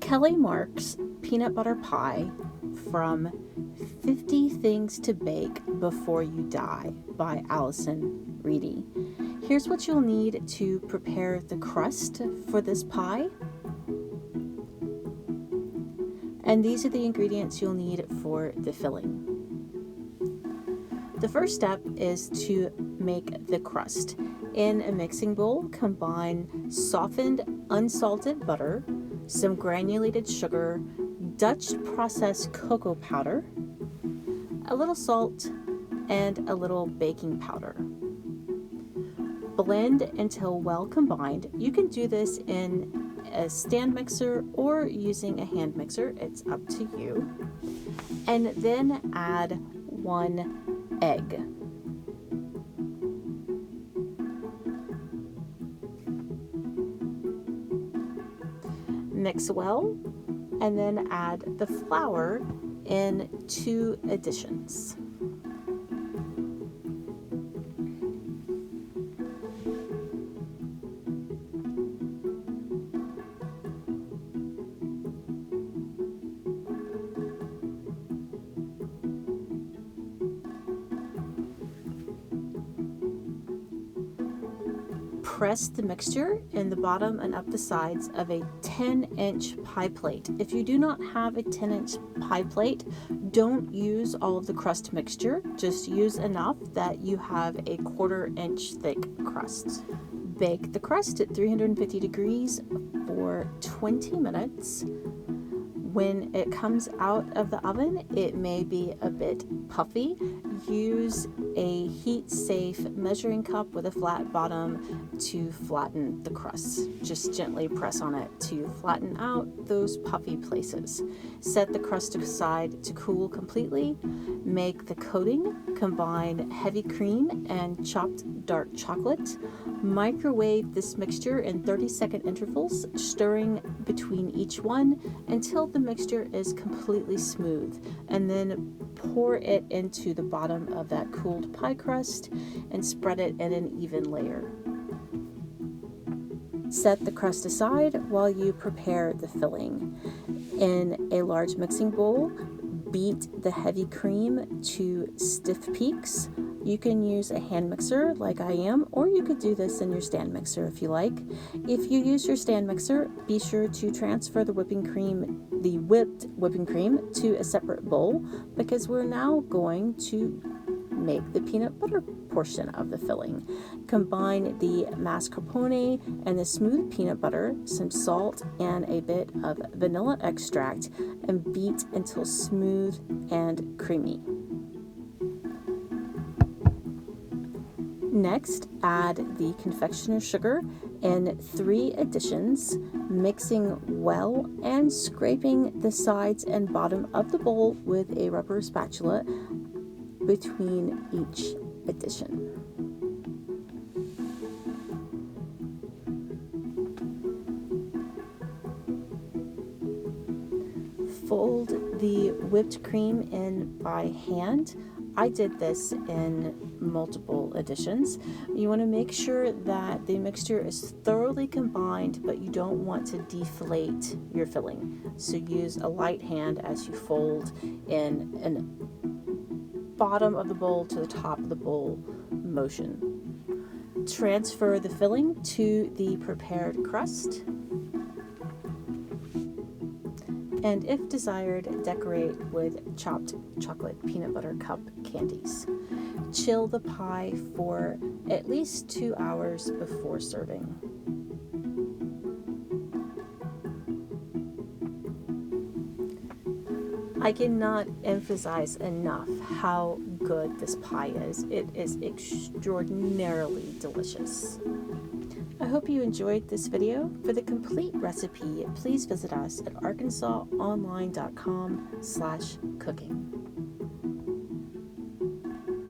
Kelli Marks Peanut Butter Pie from 50 Things to Bake Before You Die by Allyson Reedy. Here's what you'll need to prepare the crust for this pie. And these are the ingredients you'll need for the filling. The first step is to make the crust. In a mixing bowl, combine softened, unsalted butter, some granulated sugar, Dutch processed cocoa powder, a little salt, and a little baking powder. Blend until well combined. You can do this in a stand mixer or using a hand mixer, it's up to you. And then add 1 egg. Mix well, and then add the flour in 2 additions. Press the mixture in the bottom and up the sides of a 10-inch pie plate. If you do not have a 10-inch pie plate, don't use all of the crust mixture. Just use enough that you have a 1/4-inch thick crust. Bake the crust at 350 degrees for 20 minutes. When it comes out of the oven, it may be a bit puffy. Use a heat-safe measuring cup with a flat bottom to flatten the crust. Just gently press on it to flatten out those puffy places. Set the crust aside to cool completely. Make the coating. Combine heavy cream and chopped dark chocolate. Microwave this mixture in 30-second intervals, stirring between each one until the mixture is completely smooth, and then pour it into the bottom of that cooled pie crust and spread it in an even layer. Set the crust aside while you prepare the filling. In a large mixing bowl, beat the heavy cream to stiff peaks. You can use a hand mixer like I am, or you could do this in your stand mixer if you like. If you use your stand mixer, be sure to transfer the whipped whipping cream to a separate bowl, because we're now going to make the peanut butter portion of the filling. Combine the mascarpone and the smooth peanut butter, some salt, and a bit of vanilla extract, and beat until smooth and creamy. Next, add the confectioner's sugar in 3 additions, mixing well and scraping the sides and bottom of the bowl with a rubber spatula between each addition. Fold the whipped cream in by hand. I did this in multiple additions. You want to make sure that the mixture is thoroughly combined, but you don't want to deflate your filling. So use a light hand as you fold in an bottom of the bowl to the top of the bowl motion. Transfer the filling to the prepared crust. And if desired, decorate with chopped chocolate peanut butter cup candies. Chill the pie for at least 2 hours before serving. I cannot emphasize enough how good this pie is. It is extraordinarily delicious. I hope you enjoyed this video. For the complete recipe, please visit us at arkansasonline.com/cooking.